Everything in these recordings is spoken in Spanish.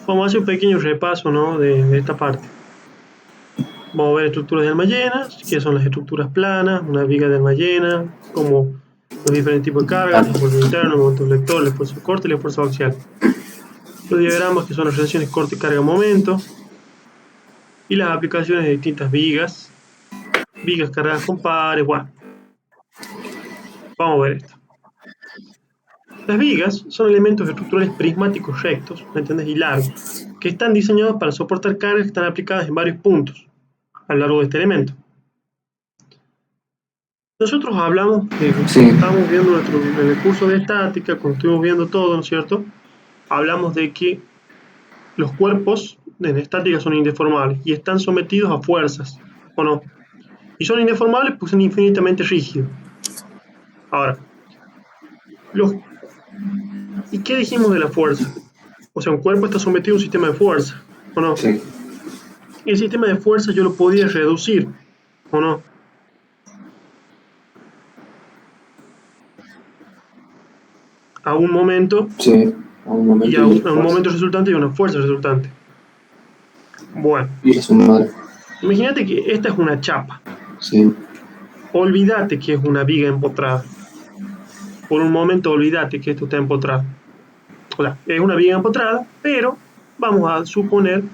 Vamos a hacer un pequeño repaso, ¿no?, de esta parte. Vamos a ver estructuras de Almayenas, que son las estructuras planas, una viga de Almayena, como los diferentes tipos de cargas, el momento interno, el momento lector, el esfuerzo de corte y el esfuerzo axial. Los diagramas, que son las relaciones corte, carga, momento. Y las aplicaciones de distintas vigas cargadas con pares, bueno. Vamos a ver esto. Las vigas son elementos estructurales prismáticos rectos, ¿me entiendes?, y largos, que están diseñados para soportar cargas que están aplicadas en varios puntos a lo largo de este elemento. Nosotros hablamos, cuando estábamos viendo en el curso de estática, cuando estuvimos viendo todo, ¿no es cierto?, hablamos de que los cuerpos en estática son indeformables y están sometidos a fuerzas, ¿o no? Y son indeformables porque son infinitamente rígidos. Ahora, ¿y qué dijimos de la fuerza? O sea, un cuerpo está sometido a un sistema de fuerza, ¿o no? Sí. El sistema de fuerza yo lo podía reducir, ¿o no? A un momento, Sí, a un momento y a un momento resultante y a una fuerza resultante. Bueno, y es un madre. Imagínate que esta es una chapa. Sí. Olvídate que es una viga empotrada. Por un momento olvídate que esto está empotrado. O sea, es una viga empotrada, pero vamos a suponer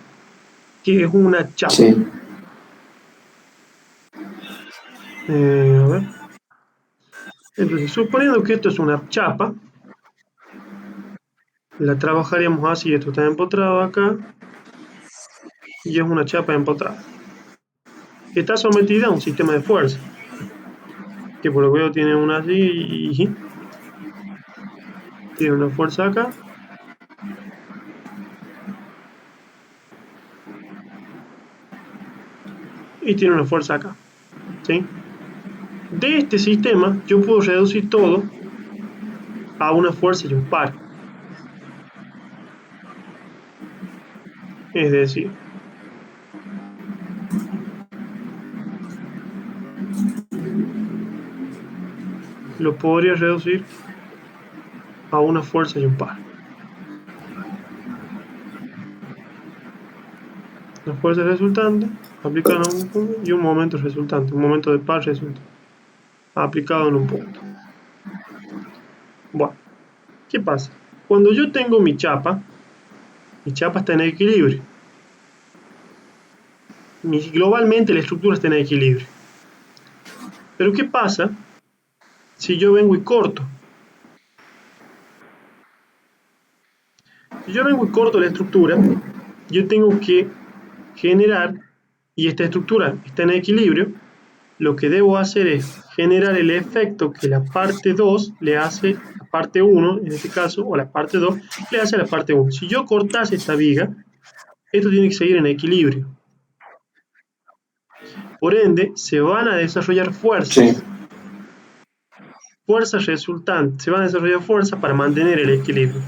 que es una chapa. Sí. A ver. Entonces, suponiendo que esto es una chapa, la trabajaríamos así. Esto está empotrado acá y es una chapa empotrada. Está sometida a un sistema de fuerza, que por lo que veo tiene una así y tiene una fuerza acá. Y tiene una fuerza acá, ¿sí? De este sistema yo puedo reducir todo a una fuerza y un par. Es decir, lo podría reducir a una fuerza y un par. La fuerza resultante aplicada en un punto y un momento resultante, un momento de par resultante, aplicado en un punto. Bueno, ¿qué pasa? Cuando yo tengo mi chapa está en equilibrio. Globalmente la estructura está en equilibrio. Pero ¿qué pasa si yo vengo y corto? Si yo vengo y corto la estructura, yo tengo que generar, y esta estructura está en equilibrio, lo que debo hacer es generar el efecto que la parte 2 le hace a la parte 1, en este caso, o la parte 2 le hace a la parte 1. Si yo cortase esta viga, esto tiene que seguir en equilibrio. Por ende, se van a desarrollar fuerzas. Sí. Fuerzas resultantes, se van a desarrollar fuerzas para mantener el equilibrio.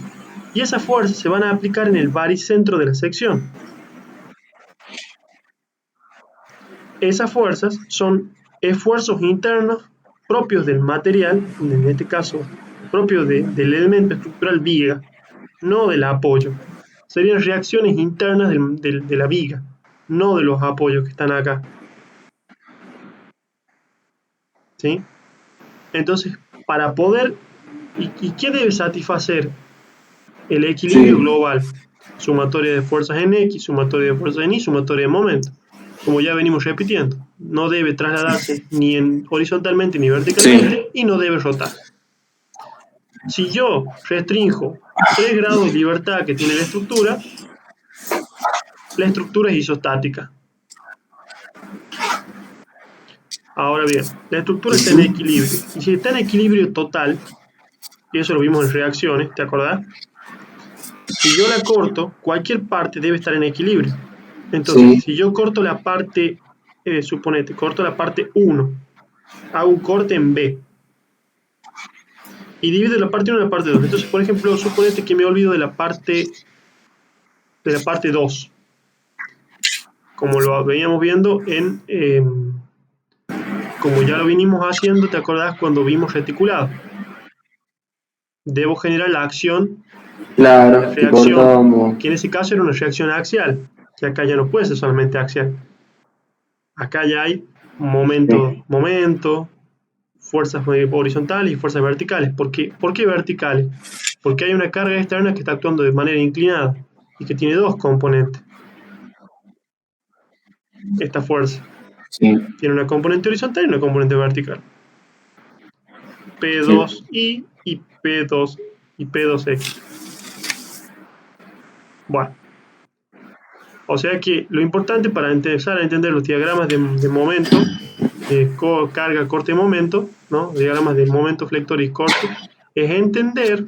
Y esas fuerzas se van a aplicar en el baricentro de la sección. Esas fuerzas son esfuerzos internos propios del material, en este caso propios del elemento estructural viga, no del apoyo. Serían reacciones internas de la viga, no de los apoyos que están acá. ¿Sí? Entonces, para poder... ¿Y qué debe satisfacer el equilibrio global? Sumatoria de fuerzas en X, sumatoria de fuerzas en Y, sumatoria de momento. Como ya venimos repitiendo, no debe trasladarse ni horizontalmente ni verticalmente y no debe rotar. Si yo restrinjo 3 grados de libertad que tiene la estructura es isostática. Ahora bien, la estructura está en equilibrio. Y si está en equilibrio total, y eso lo vimos en reacciones, ¿te acordás? Si yo la corto, cualquier parte debe estar en equilibrio. Entonces, si yo corto la parte, suponete, corto la parte 1, hago un corte en B, y divido la parte 1 en la parte 2. Entonces, por ejemplo, suponete que me olvido de la parte 2, como lo veníamos viendo como ya lo vinimos haciendo, ¿te acordás cuando vimos reticulado? Debo generar la acción la Claro, tipo reacción, como... que en ese caso era una reacción axial, que acá ya no puede ser solamente axial. Acá ya hay Sí, momento, fuerzas horizontales y fuerzas verticales. ¿Por qué verticales? Porque hay una carga externa que está actuando de manera inclinada y que tiene dos componentes. Esta fuerza sí, tiene una componente horizontal y una componente vertical. sí, P2i y P2 y P2x. Bueno, o sea que lo importante para empezar a entender los diagramas de momento, de carga, corte y momento, ¿no? Diagramas de momento, flector y corte, es entender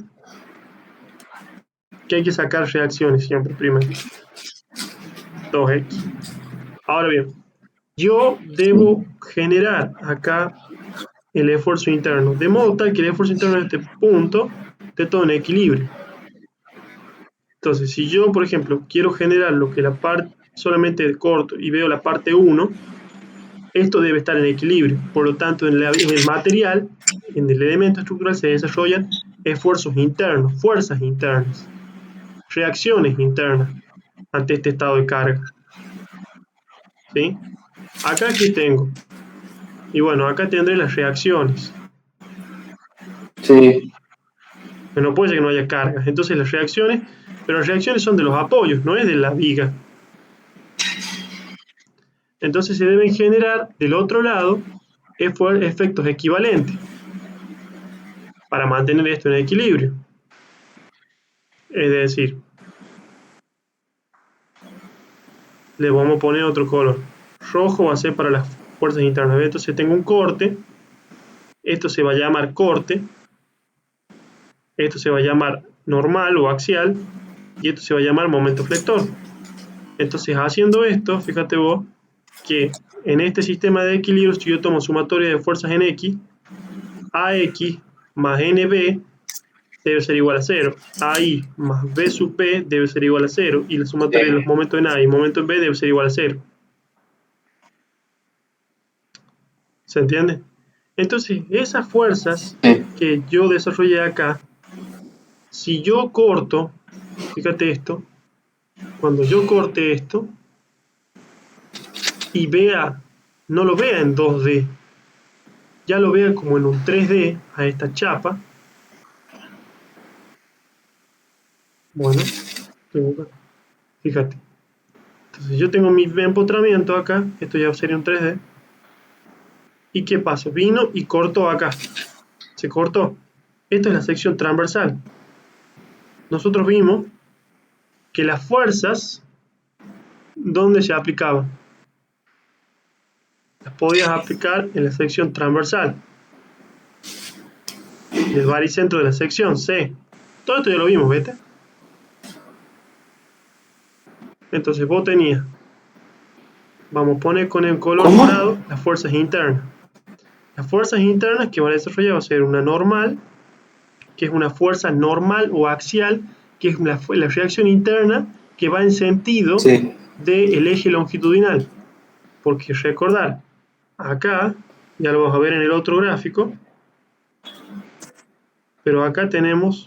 que hay que sacar reacciones siempre primero. 2x. Ahora bien, yo sí, debo generar acá el esfuerzo interno, de modo tal que el esfuerzo interno en este punto esté todo en equilibrio. Entonces, si yo, por ejemplo, quiero generar lo que la parte solamente corto y veo la parte 1, esto debe estar en equilibrio. Por lo tanto, en el material, en el elemento estructural, se desarrollan esfuerzos internos, fuerzas internas, reacciones internas ante este estado de carga. ¿Sí? Acá, ¿qué tengo? Y bueno, acá tendré las reacciones. sí, No puede ser que no haya cargas. Entonces las reacciones, pero las reacciones son de los apoyos, no es de la viga. Entonces se deben generar del otro lado efectos equivalentes para mantener esto en equilibrio. Es decir, le vamos a poner otro color. Rojo va a ser para las fuerzas internas. Entonces tengo un corte, esto se va a llamar corte, esto se va a llamar normal o axial, y esto se va a llamar momento flector. Entonces haciendo esto, fíjate vos, que en este sistema de equilibrio, si yo tomo sumatoria de fuerzas en X, AX más NB debe ser igual a 0. AI más B sub P debe ser igual a 0. Y la sumatoria de los momentos en A y momentos en B debe ser igual a 0. ¿Se entiende? Entonces, esas fuerzas sí, que yo desarrollé acá, si yo corto, fíjate esto, cuando yo corte esto y vea, no lo vea en 2D, ya lo vea como en un 3D a esta chapa, bueno, fíjate. Entonces yo tengo mi empotramiento acá, esto ya sería un 3D, ¿y qué pasó? Vino y cortó acá, se cortó. Esto es la sección transversal. Nosotros vimos que las fuerzas, ¿dónde se aplicaban? Las podías aplicar en la sección transversal, en el baricentro de la sección C. Todo esto ya lo vimos, ¿viste? Entonces vos tenías, vamos a poner con el color ¿cómo? morado, las fuerzas internas. Las fuerzas internas que van a desarrollar va a ser una normal, que es una fuerza normal o axial, que es la reacción interna que va en sentido Sí, del eje longitudinal. Porque recordar, acá, ya lo vamos a ver en el otro gráfico, pero acá tenemos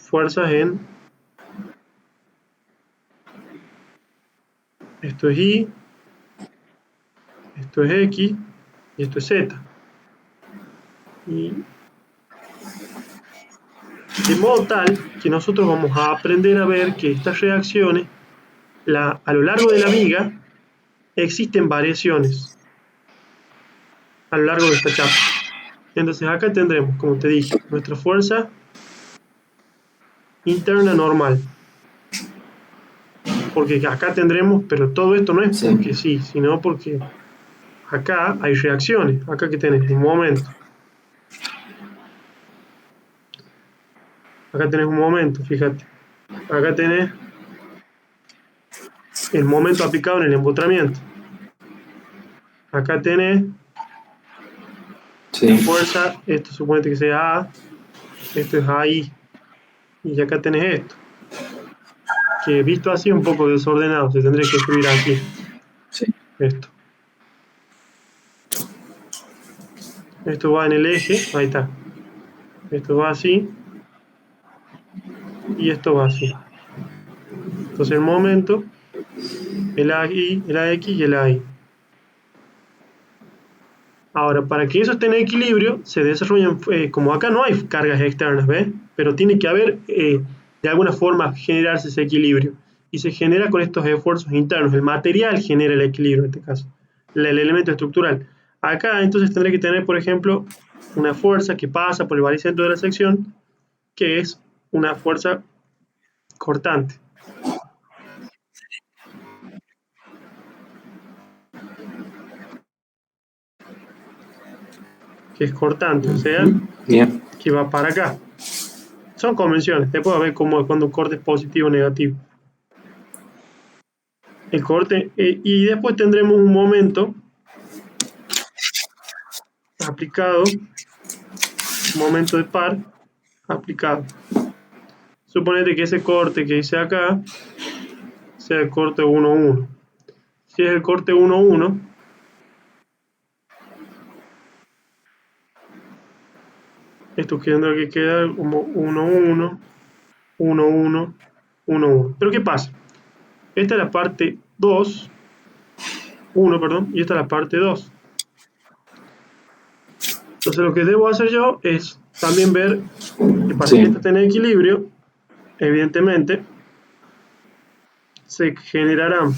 fuerzas en, esto es Y, esto es X y esto es Z. Y de modo tal que nosotros vamos a aprender a ver que estas reacciones, a lo largo de la viga, existen variaciones a lo largo de esta chapa. Entonces acá tendremos, como te dije, nuestra fuerza interna normal. Porque acá tendremos, pero todo esto no es porque sí, sí, sino porque acá hay reacciones. Acá que tenés un momento. Acá tenés un momento, fíjate. Acá tenés el momento aplicado en el empotramiento. Acá tenés la sí, fuerza, esto suponete que sea A, esto es AI. Y acá tenés esto, que visto así un poco desordenado, se tendría que escribir así, sí, esto. Esto va en el eje, ahí está. Esto va así y esto va así. Entonces el momento, el AI, el AX y el AI. Ahora, para que eso esté en equilibrio, se desarrollan, como acá no hay cargas externas, ¿ves? Pero tiene que haber, de alguna forma, generarse ese equilibrio. Y se genera con estos esfuerzos internos. El material genera el equilibrio en este caso, el elemento estructural. Acá entonces tendré que tener, por ejemplo, una fuerza que pasa por el baricentro de la sección, que es una fuerza cortante, que es cortante, o sea, Bien. que va para acá. Son convenciones, después a ver cómo es cuando un corte es positivo o negativo. El corte, y después tendremos un momento aplicado, momento de par aplicado. Suponete que ese corte que hice acá sea el corte 1-1. Si es el corte 1-1, esto tendrá que quedar como 1-1, 1-1, 1-1. Pero ¿qué pasa? Esta es la parte 2, 1, perdón, y esta es la parte 2. Entonces lo que debo hacer yo es también ver que para que esto esté en equilibrio, evidentemente, se generarán.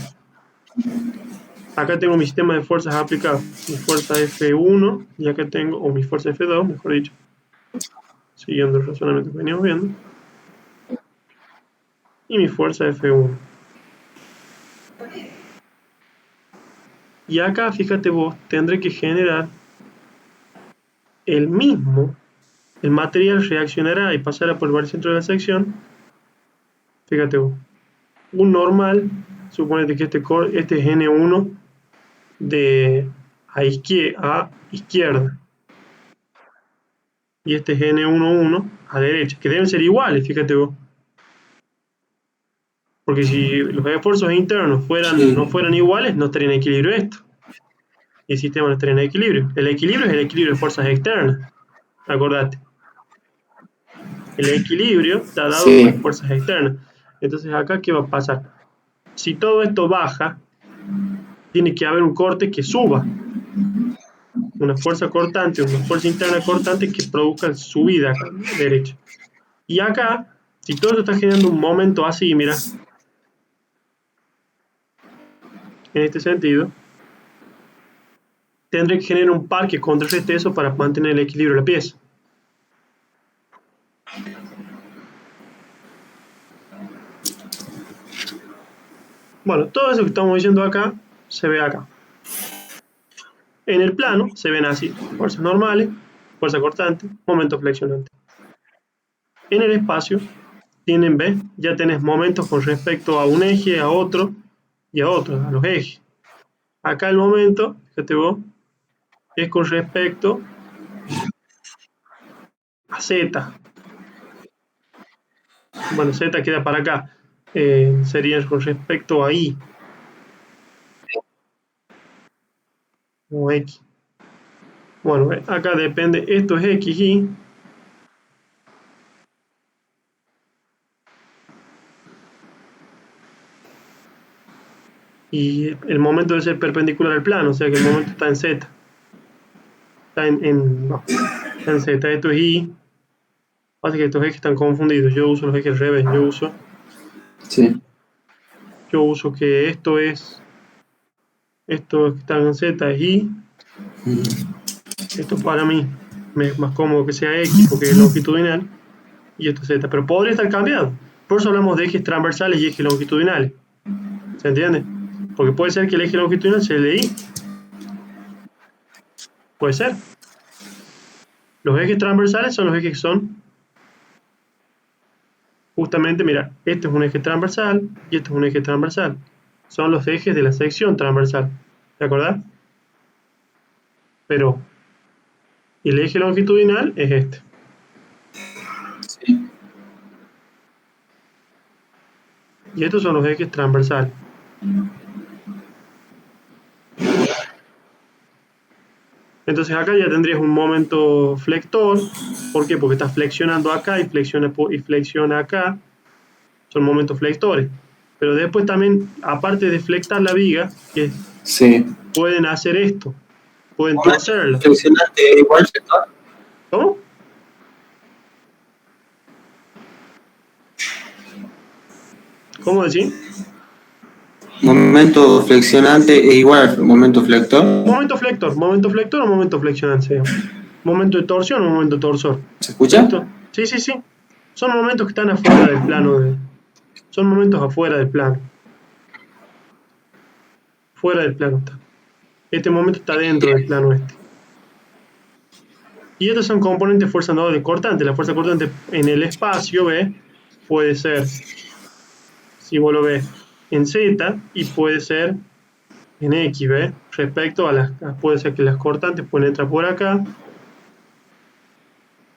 Acá tengo mi sistema de fuerzas aplicado, mi fuerza F1, y acá tengo, o mi fuerza F2, mejor dicho, siguiendo el razonamiento que veníamos viendo, y mi fuerza F1. Y acá, fíjate vos, tendré que generar el mismo, el material reaccionará y pasará por el baricentro de la sección, fíjate vos, un normal, suponete que este es N1 de a izquierda, y este es N11 a derecha, que deben ser iguales, fíjate vos. Porque si los esfuerzos internos no fueran iguales, no estaría en equilibrio esto. Y el sistema no estaría en equilibrio. El equilibrio es el equilibrio de fuerzas externas. Acordate. El equilibrio está dado por las fuerzas externas. Entonces acá, ¿qué va a pasar? Si todo esto baja, tiene que haber un corte que suba. Una fuerza cortante, una fuerza interna cortante que produzca subida acá, a la derecha. Y acá, si todo esto está generando un momento así, mira, en este sentido, tendré que generar un par que contrarreste eso para mantener el equilibrio de la pieza. Bueno, todo eso que estamos diciendo acá se ve acá. En el plano se ven así: fuerzas normales, fuerza cortante, momento flexionante. En el espacio tienen, ¿ves? Ya tenés momentos con respecto a un eje, a otro y a otro, a los ejes. Acá el momento, fíjate vos, es con respecto a Z. Bueno, Z queda para acá. Sería con respecto a Y o X. Bueno, acá depende, esto es X, Y. Y el momento debe ser perpendicular al plano, o sea que el momento está en Z. Está en Z, esto es Y. Pasa que estos ejes están confundidos. Yo uso los ejes al revés. Yo uso que esto que está en Z es Y. Esto para mí me es más cómodo que sea X porque es longitudinal. Y esto es Z. Pero podría estar cambiado. Por eso hablamos de ejes transversales y ejes longitudinales. ¿Se entiende? Porque puede ser que el eje longitudinal sea el de Y. Puede ser. Los ejes transversales son los ejes que son justamente, mira, este es un eje transversal y este es un eje transversal. Son los ejes de la sección transversal. ¿De acuerdo? Pero el eje longitudinal es este. Y estos son los ejes transversales. Entonces acá ya tendrías un momento flector. ¿Por qué? Porque estás flexionando acá y flexiona acá. Son momentos flectores. Pero después también, aparte de flectar la viga, que Sí. pueden hacer esto. Pueden Momento torcerla. flexionante es igual flector. ¿Cómo? ¿Cómo decir? Momento flexionante es igual al momento flector. Momento flector o momento flexionante. Momento de torsión o momento torsor. ¿Se escucha? ¿Listo? Sí, sí, sí. Son momentos que están afuera del plano. Son momentos afuera del plano. Fuera del plano está. Este momento está dentro del plano este. Y estos son componentes de fuerza no de cortante. La fuerza cortante en el espacio, ¿ves? Puede ser, si vos lo ves, en Z y puede ser en X, ¿ves? Respecto a las, puede ser que las cortantes pueden entrar por acá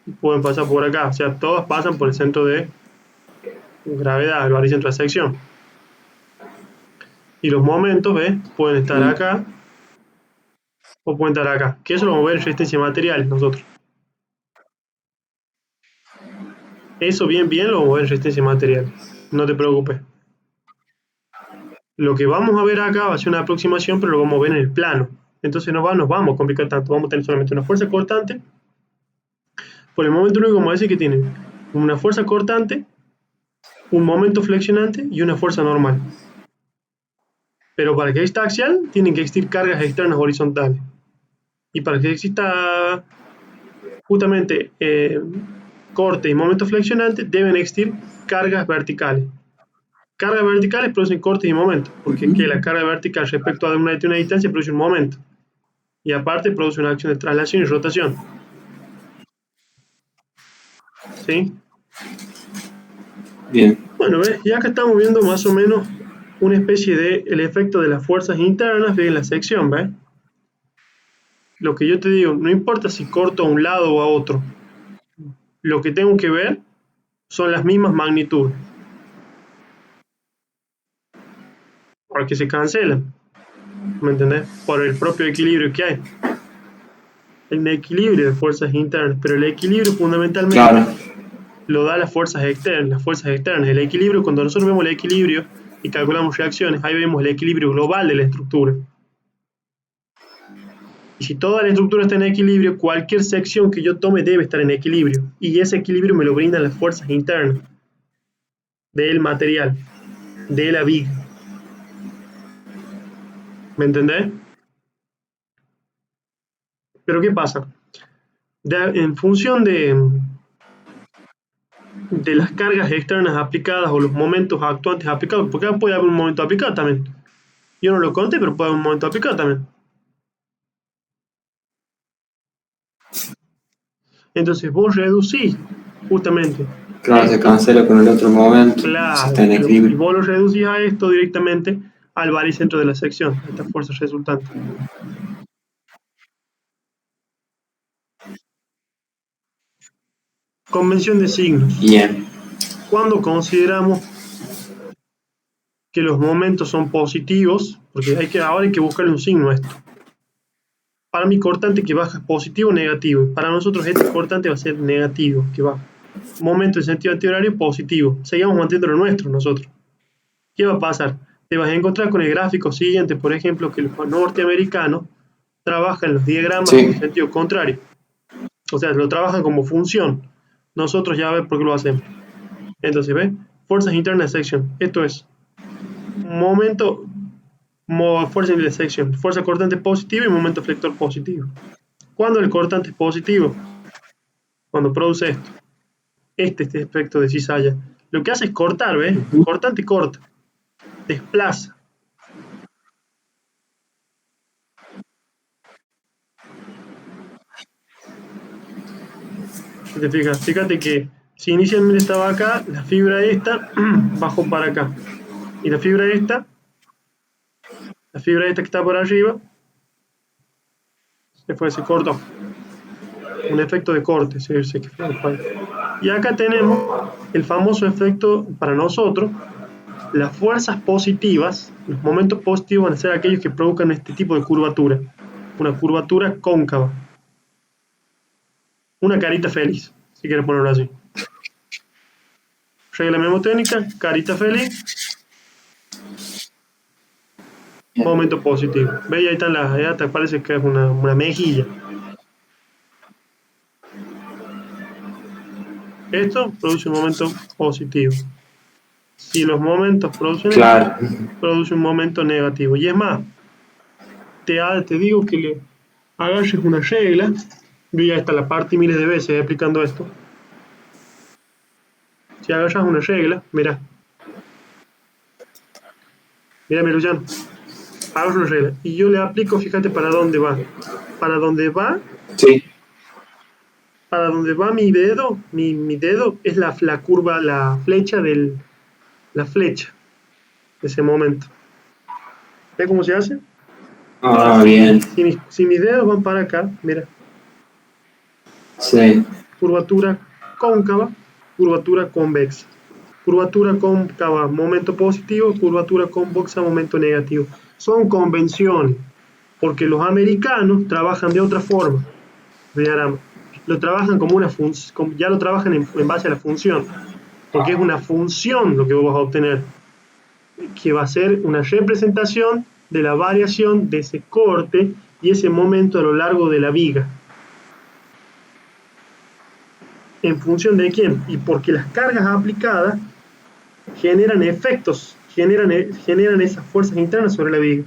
y pueden pasar por acá. O sea, todas pasan por el centro de gravedad, el baricentro de sección. Y los momentos, ¿ves? Pueden estar acá o pueden estar acá. Que eso lo vamos a ver en resistencia material nosotros. Eso bien lo vamos a ver en resistencia material. No te preocupes. Lo que vamos a ver acá va a ser una aproximación, pero lo vamos a ver en el plano. Entonces no nos vamos a complicar tanto. Vamos a tener solamente una fuerza cortante. Por el momento único vamos a decir que tiene una fuerza cortante, un momento flexionante y una fuerza normal. Pero para que exista axial, tienen que existir cargas externas horizontales. Y para que exista justamente corte y momento flexionante, deben existir cargas verticales. Cargas verticales producen cortes y momentos, porque que la carga vertical respecto a una distancia produce un momento. Y aparte produce una acción de traslación y rotación. ¿Sí? Bien. Bueno, ¿ves? Y acá estamos viendo más o menos una especie de el efecto de las fuerzas internas en la sección, ¿ves? Lo que yo te digo, no importa si corto a un lado o a otro, lo que tengo que ver son las mismas magnitudes. Porque se cancelan, ¿me entendés? Por el propio equilibrio que hay. Hay un equilibrio de fuerzas internas, pero el equilibrio fundamentalmente lo da las fuerzas externas. El equilibrio, cuando nosotros vemos el equilibrio y calculamos reacciones, ahí vemos el equilibrio global de la estructura. Y si toda la estructura está en equilibrio, cualquier sección que yo tome debe estar en equilibrio. Y ese equilibrio me lo brindan las fuerzas internas del material, de la viga. ¿Me entendés? Pero ¿qué pasa? En función de las cargas externas aplicadas o los momentos actuantes aplicados, porque acá puede haber un momento aplicado también. Yo no lo conté, pero puede haber un momento aplicado también. Entonces vos reducís justamente. Claro, se cancela con el otro momento. Claro, Está en equilibrio. y vos lo reducís a esto directamente al baricentro de la sección, a estas fuerzas resultantes. Convención de signos. Bien. Cuando consideramos que los momentos son positivos, porque ahora hay que buscarle un signo a esto. Para mi cortante que baja es positivo o negativo. Para nosotros este cortante va a ser negativo, que baja. Momento en sentido antihorario positivo. Seguimos manteniendo lo nuestro nosotros. ¿Qué va a pasar? Te vas a encontrar con el gráfico siguiente, por ejemplo, que los norteamericanos trabajan los diagramas en sentido contrario. O sea, lo trabajan como función. Nosotros ya ves por qué lo hacemos. Entonces, ¿ves? Fuerzas internas de sección. Esto es momento, fuerza de sección. Fuerza cortante positiva y momento flector positivo. ¿Cuándo el cortante es positivo? Cuando produce esto. Este efecto de cizalla. Lo que hace es cortar, ¿ves? El cortante corta. Desplaza. ¿Te fijas? Fíjate que si inicialmente estaba acá, la fibra esta bajó para acá. Y la fibra esta que está por arriba, se cortó. Un efecto de corte. Y acá tenemos el famoso efecto para nosotros. Las fuerzas positivas, los momentos positivos van a ser aquellos que provocan este tipo de curvatura. Una curvatura cóncava. una carita feliz, si quieres ponerlo así. Regla mnemotécnica, carita feliz, momento positivo. ¿Veis? Ahí están las, ya te parece que es una mejilla. Esto produce un momento positivo. Si los momentos producen Claro. esto, produce un momento negativo. Y es más, te digo que le agarres una regla. Yo ya está la parte miles de veces explicando esto. Si agarras una regla, mira, Luciano, agarro una regla y yo le aplico, fíjate para dónde va. Para dónde va, Sí. para dónde va mi dedo, mi dedo es la curva, la flecha de ese momento. ¿Ves cómo se hace? Ahora, Ah, bien. si mis dedos van para acá, mira, Sí. curvatura cóncava, curvatura convexa. Curvatura cóncava, momento positivo, curvatura convexa, momento negativo. Son convenciones, porque los americanos trabajan de otra forma. Lo trabajan como una función, ya lo trabajan en base a la función, porque es una función lo que vos vas a obtener, que va a ser una representación de la variación de ese corte y ese momento a lo largo de la viga. ¿En función de quién? Y porque las cargas aplicadas generan efectos, generan esas fuerzas internas sobre la viga.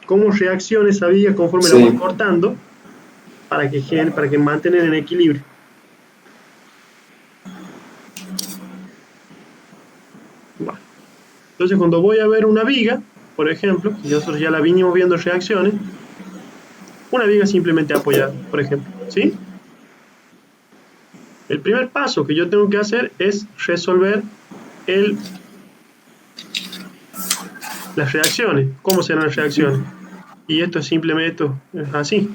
¿Cómo reacciona esa viga conforme la Sí. voy cortando para que mantengan en equilibrio? Bueno. Entonces, cuando voy a ver una viga, por ejemplo, que nosotros ya la vinimos viendo reacciones, una viga simplemente apoyada, por ejemplo, ¿sí? El primer paso que yo tengo que hacer es resolver las reacciones. ¿Cómo serán las reacciones? Y esto es simplemente esto, es así.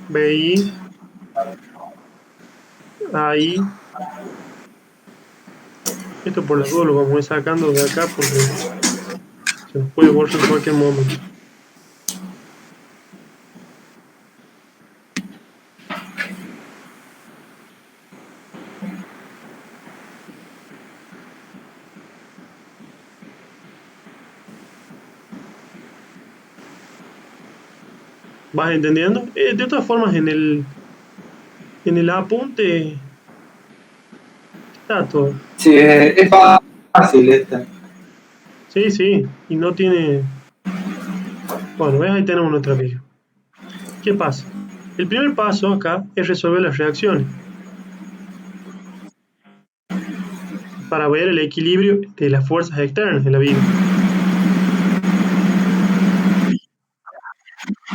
BI, ahí. Esto por las dudas lo vamos a ir sacando de acá porque se nos puede borrar en cualquier momento. ¿Vas entendiendo? De todas formas, en el apunte está todo. Sí, es fácil esta. Sí, sí, y no tiene... Bueno, ¿ves? Ahí tenemos nuestra viga. ¿Qué pasa? El primer paso acá es resolver las reacciones para ver el equilibrio de las fuerzas externas de la viga.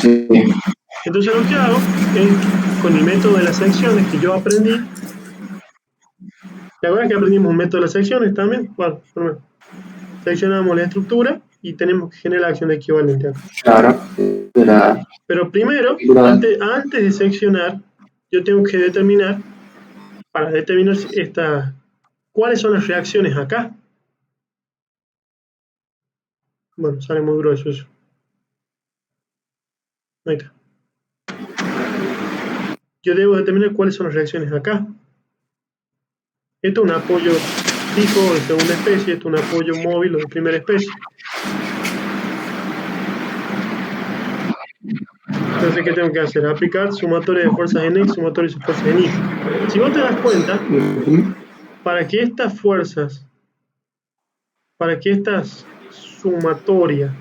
Sí. Entonces lo que hago es, con el método de las secciones que yo aprendí, ¿te acuerdas que aprendimos un método de las secciones también? Bueno, seccionamos la estructura y tenemos que generar la acción equivalente acá. Claro. Pero primero, antes de seccionar, yo tengo que determinar, para determinar cuáles son las reacciones acá. Bueno, sale muy grueso eso. Ahí está. Yo debo determinar cuáles son las reacciones acá. Esto es un apoyo fijo de segunda especie, esto es un apoyo móvil o de primera especie. Entonces, ¿qué tengo que hacer? Aplicar sumatoria de fuerzas en X, sumatoria de fuerzas en Y. Si vos te das cuenta, para que estas fuerzas, para que estas sumatoria,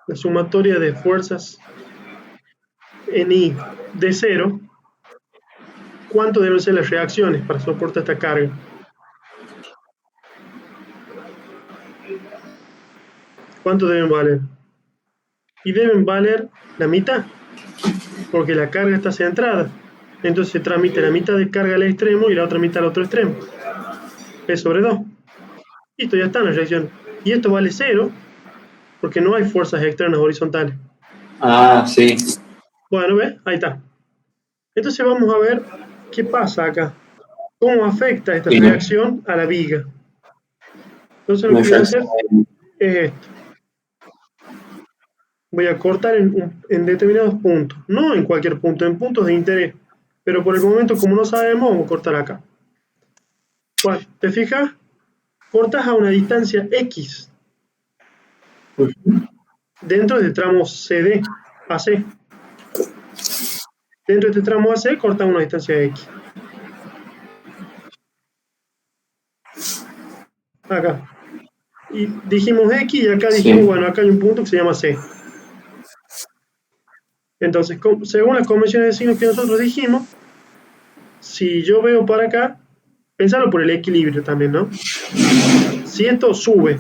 la sumatoria de fuerzas en Y de cero, ¿cuánto deben ser las reacciones para soportar esta carga? ¿Cuánto deben valer? Y deben valer la mitad, porque la carga está centrada. Entonces se transmite la mitad de carga al extremo y la otra mitad al otro extremo. P sobre 2. Listo, ya están las reacciones. Y esto vale cero, porque no hay fuerzas externas horizontales. Ah, sí. Bueno, ¿ves? Ahí está. Entonces vamos a ver qué pasa acá. ¿Cómo afecta esta Sí. reacción a la viga? Entonces lo Una que voy a hacer reacción. es esto. voy a cortar en determinados puntos, no en cualquier punto, en puntos de interés. Pero por el momento, como no sabemos, vamos a cortar acá. Bueno, ¿te fijas? Cortas a una distancia X dentro del tramo CD, AC. Dentro de este tramo AC cortas una distancia X. Acá. Y dijimos X y acá dijimos, Sí. bueno, acá hay un punto que se llama C. Entonces, según las convenciones de signos que nosotros dijimos, si yo veo para acá, pensarlo por el equilibrio también, ¿no? Si esto sube,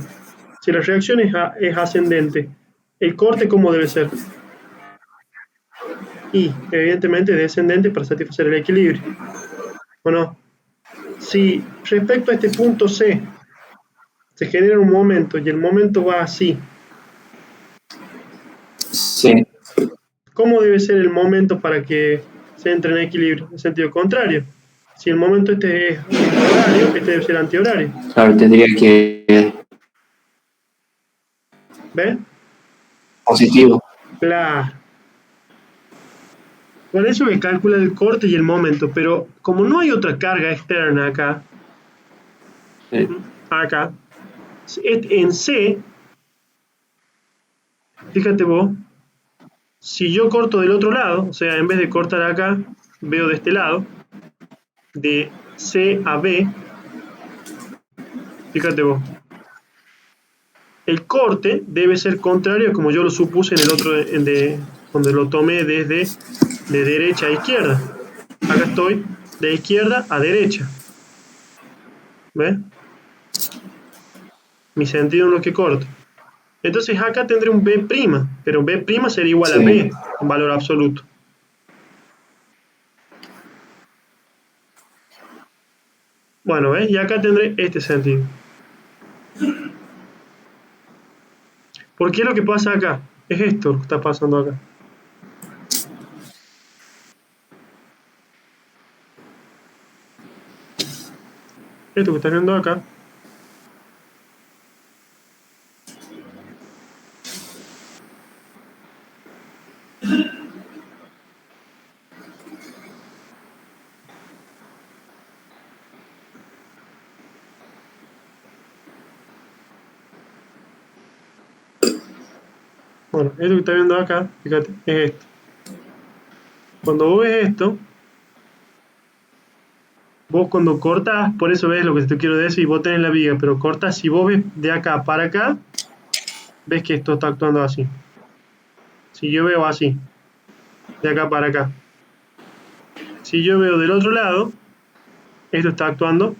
si la reacción es ascendente, ¿el corte cómo debe ser? Y, evidentemente, descendente para satisfacer el equilibrio. ¿O no? Si respecto a este punto C se genera un momento y el momento va así, Sí. ¿cómo debe ser el momento para que se entre en equilibrio? En sentido contrario. Si el momento este es horario, este debe ser antihorario. Claro, tendría que ¿Ves? positivo. Claro. Por eso me calcula el corte y el momento, pero como no hay otra carga externa acá, Sí. acá, en C, fíjate vos, si yo corto del otro lado, o sea, en vez de cortar acá, veo de este lado, de C a B, fíjate vos, el corte debe ser contrario a como yo lo supuse en el otro, donde lo tomé desde de derecha a izquierda. Acá estoy de izquierda a derecha. ¿Ves? Mi sentido en lo que corto. Entonces acá tendré un B', pero B' sería igual a Sí. B en valor absoluto. Bueno, ¿ves? Y acá tendré este sentido. ¿Por qué lo que pasa acá? Es esto lo que está pasando acá. Esto que estás viendo acá. Bueno, esto que estás viendo acá, fíjate, es esto. Cuando vos ves esto, vos cuando cortas, por eso ves lo que te quiero decir, vos tenés la viga, pero cortas, si vos ves de acá para acá, ves que esto está actuando así. Si yo veo así, de acá para acá. Si yo veo del otro lado, esto está actuando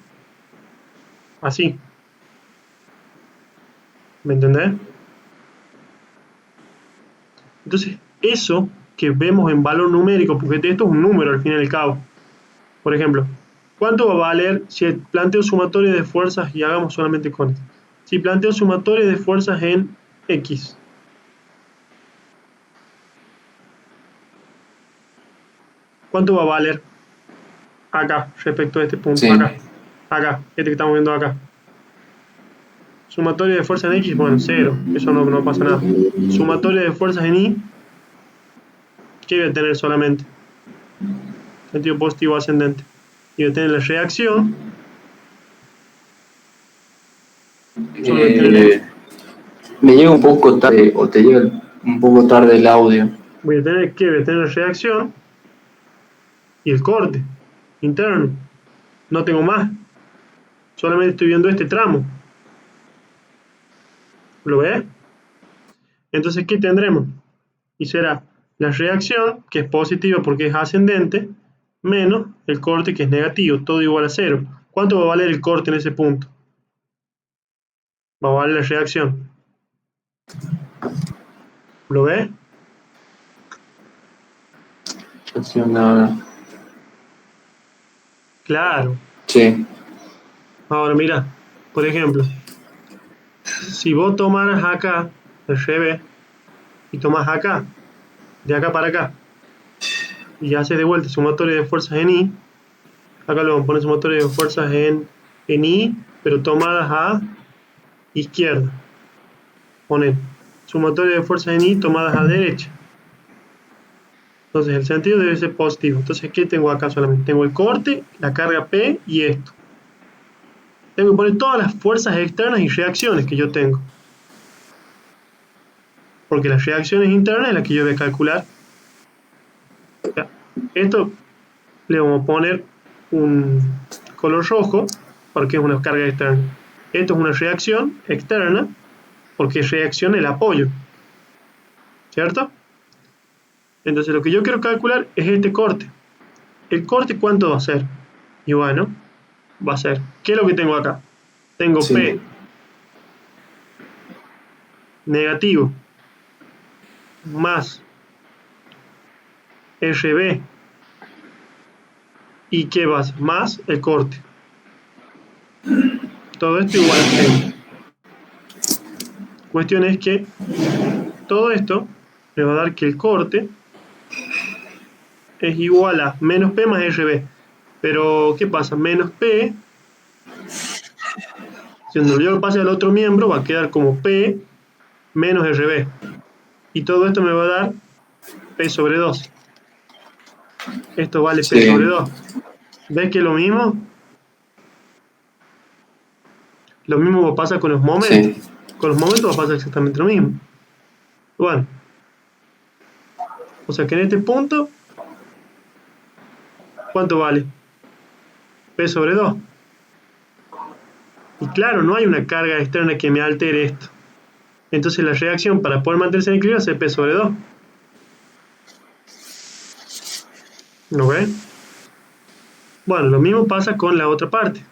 así. ¿Me entendés? Entonces, eso que vemos en valor numérico, porque esto es un número al fin y al cabo. Por ejemplo, ¿cuánto va a valer si planteo sumatoria de fuerzas y hagamos solamente con esto? Si planteo sumatoria de fuerzas en X. ¿Cuánto va a valer acá respecto a este punto? Sí. Acá, este que estamos viendo acá. Sumatoria de fuerzas en X, bueno, 0, eso no pasa nada. Sumatoria de fuerzas en Y, ¿qué voy a tener solamente? Sentido positivo ascendente. Y voy a tener la reacción. Solo voy a tener Me llega un poco tarde, o te llega un poco tarde el audio. voy a tener la reacción y el corte interno. No tengo más. Solamente estoy viendo este tramo. ¿Lo ves? Entonces, ¿qué tendremos? Y será la reacción, que es positiva porque es ascendente, menos el corte, que es negativo, todo igual a 0. ¿Cuánto va a valer el corte en ese punto? Va a valer la reacción. ¿Lo ves? Claro. Sí. Ahora mira, por ejemplo, si vos tomaras acá el revés y tomás acá, de acá para acá, y haces de vuelta sumatoria de fuerzas en Y, acá le vamos a poner sumatoria de fuerzas en Y, pero tomadas a izquierda. Ponen sumatoria de fuerzas en I tomadas a derecha. Entonces el sentido debe ser positivo. Entonces, ¿qué tengo acá solamente? Tengo el corte, la carga P y esto. Tengo que poner todas las fuerzas externas y reacciones que yo tengo. Porque las reacciones internas es las que yo voy a calcular. Esto le vamos a poner un color rojo porque es una carga externa. Esto es una reacción externa porque es reacción el apoyo. ¿Cierto? Entonces lo que yo quiero calcular es este corte. ¿El corte cuánto va a ser? Y bueno, va a ser, ¿qué es lo que tengo acá? Tengo Sí. P negativo más RB y ¿qué va a ser? Más el corte. Todo esto igual a 0. Cuestión es que todo esto me va a dar que el corte es igual a menos P más RB. Pero, ¿qué pasa? Menos P, si yo lo pase al otro miembro, va a quedar como P menos RB. Y todo esto me va a dar P sobre 2. Esto vale P sobre 2. ¿Ves que es lo mismo? Lo mismo pasa con los momentos. Sí. Con los momentos va a pasar exactamente lo mismo. Bueno. O sea que en este punto, ¿cuánto vale? P sobre 2. Y claro, no hay una carga externa que me altere esto. Entonces la reacción para poder mantenerse en equilibrio es P sobre 2. ¿Lo ves? Bueno, lo mismo pasa con la otra parte,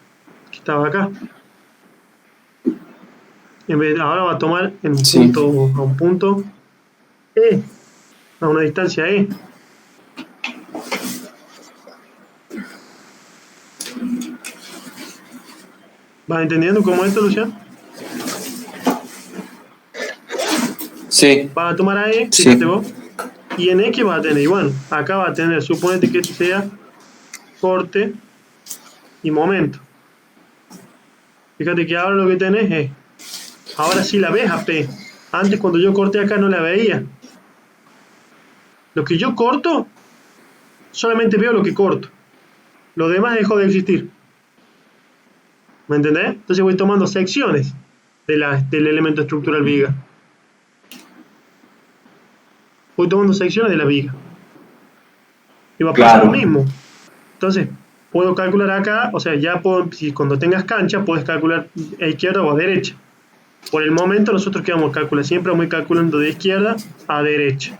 que estaba acá. En vez de, ahora va a tomar en un punto, a un punto E, a una distancia E. ¿Vas entendiendo cómo es esto, Luciano? Sí. Vas a tomar a E, Sí. fíjate vos, y en X vas a tener, y bueno, acá va a tener, suponete que esto sea corte y momento. Fíjate que ahora lo que tenés es, ahora sí la ves a P. Antes cuando yo corté acá no la veía. Lo que yo corto, solamente veo lo que corto. Lo demás dejó de existir. ¿Me entendés? Entonces voy tomando secciones del elemento estructural viga. Voy tomando secciones de la viga. Y va a pasar lo mismo. Entonces, puedo calcular acá, o sea, ya puedo, si cuando tengas cancha, puedes calcular a izquierda o a derecha. Por el momento, nosotros que vamos a calcular, siempre vamos a ir calculando de izquierda a derecha.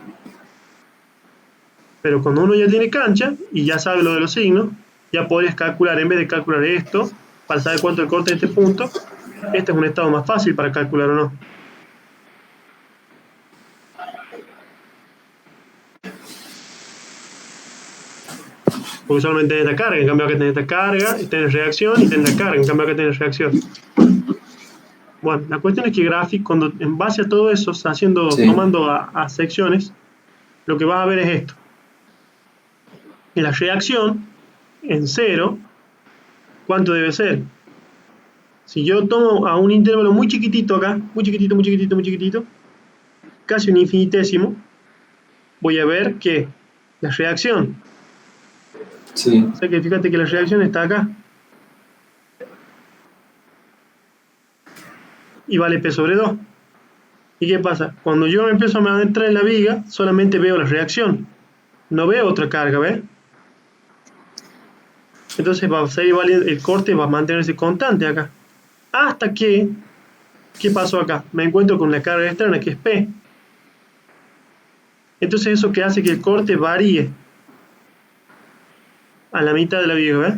Pero cuando uno ya tiene cancha y ya sabe lo de los signos, ya podrías calcular, en vez de calcular esto, para saber cuánto el corte de este punto, este es un estado más fácil para calcular o no. Porque solamente tenés esta carga, en cambio acá tenés esta carga, tenés reacción y tenés la carga, en cambio acá tenés reacción. Bueno, la cuestión es que gráfico, cuando en base a todo eso, tomando a secciones, lo que vas a ver es esto. En la reacción, en 0, ¿cuánto debe ser? Si yo tomo a un intervalo muy chiquitito acá, muy chiquitito, muy chiquitito, muy chiquitito, casi un infinitésimo, voy a ver que la reacción, o sea que fíjate que la reacción está acá, y vale P sobre 2. ¿Y qué pasa? Cuando yo me empiezo a adentrar en la viga, solamente veo la reacción, no veo otra carga, ¿ves? Entonces va a seguir valiendo, el corte va a mantenerse constante acá. Hasta que, ¿qué pasó acá? Me encuentro con la carga externa que es P. Entonces eso que hace que el corte varíe a la mitad de la viga, ¿ves?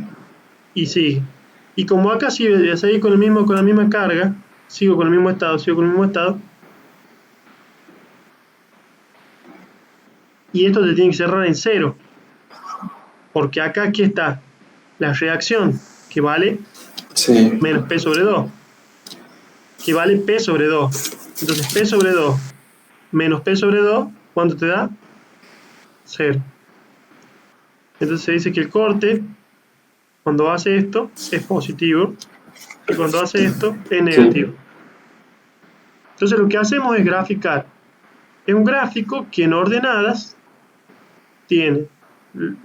Y sigue. Y como acá sigue, voy a seguir con la misma carga, sigo con el mismo estado, y esto te tiene que cerrar en 0. Porque acá, aquí está la reacción, que vale menos P sobre 2. Que vale P sobre 2. Entonces P sobre 2 menos P sobre 2, ¿cuánto te da? 0. Entonces se dice que el corte, cuando hace esto, es positivo, y cuando hace esto, es negativo. Entonces lo que hacemos es graficar Es un gráfico que en ordenadas tiene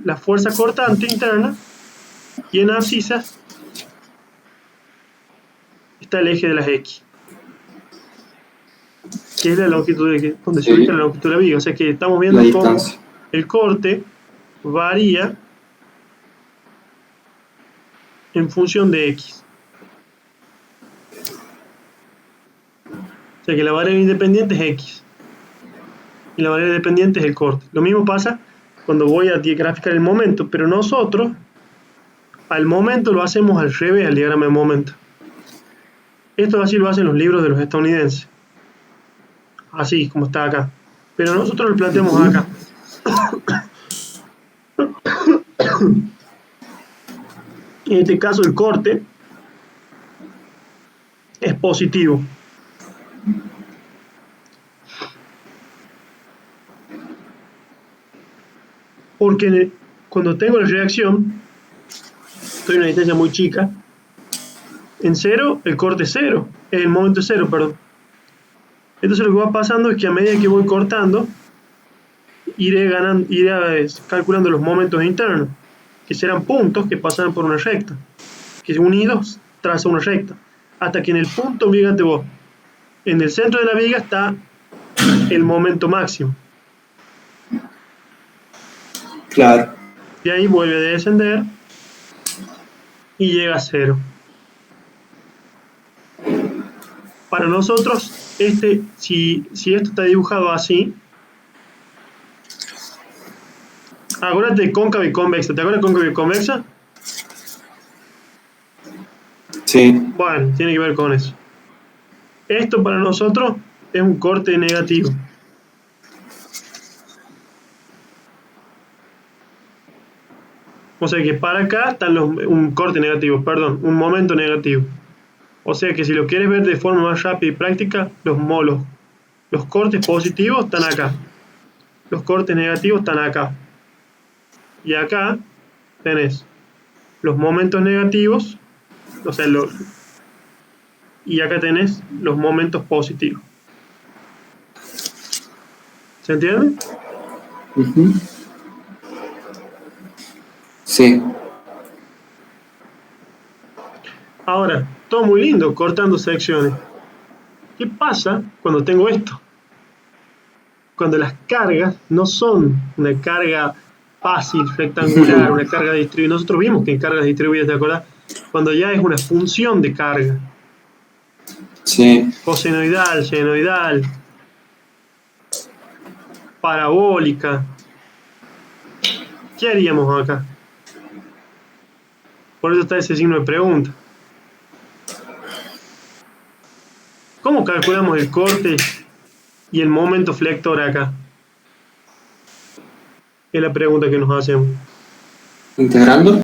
la fuerza cortante interna y en abscisas está el eje de las X, que es la longitud donde se ubica la longitud de la viga. O sea que estamos viendo cómo el corte varía en función de X. O sea que la variable independiente es X y la variable dependiente es el corte. Lo mismo pasa cuando voy a graficar el momento, pero nosotros al momento lo hacemos al revés, al diagrama de momento. Esto así lo hacen los libros de los estadounidenses, así como está acá, pero nosotros lo planteamos acá. En este caso el corte es positivo. Porque cuando tengo la reacción, estoy a una distancia muy chica, en cero el corte es cero, el momento es cero, perdón. Entonces lo que va pasando es que a medida que voy cortando, iré calculando los momentos internos, que serán puntos que pasan por una recta, que unidos trazan una recta, hasta que en el punto, fíjate vos, en el centro de la viga está el momento máximo. Claro. Y ahí vuelve a descender y llega a cero. Para nosotros, si esto está dibujado así, acuérdate de cóncava y convexa. ¿Te acuerdas de cóncava y convexa? Sí. Bueno, tiene que ver con eso. Esto para nosotros es un corte negativo. O sea que para acá están un corte negativo, perdón, un momento negativo. O sea que si lo quieres ver de forma más rápida y práctica, los cortes positivos están acá. Los cortes negativos están acá. Y acá tenés los momentos negativos, o sea, y acá tenés los momentos positivos. ¿Se entiende? Uh-huh. Sí. Ahora, todo muy lindo, cortando secciones. ¿Qué pasa cuando tengo esto? Cuando las cargas no son una carga fácil, rectangular, una carga distribuida. Nosotros vimos que en cargas distribuidas, ¿te acuerdas? Cuando ya es una función de carga. Sí. Cosenoidal, senoidal, parabólica. ¿Qué haríamos acá? Por eso está ese signo de pregunta. ¿Cómo calculamos el corte y el momento flector acá? Es la pregunta que nos hacemos. ¿Integrando?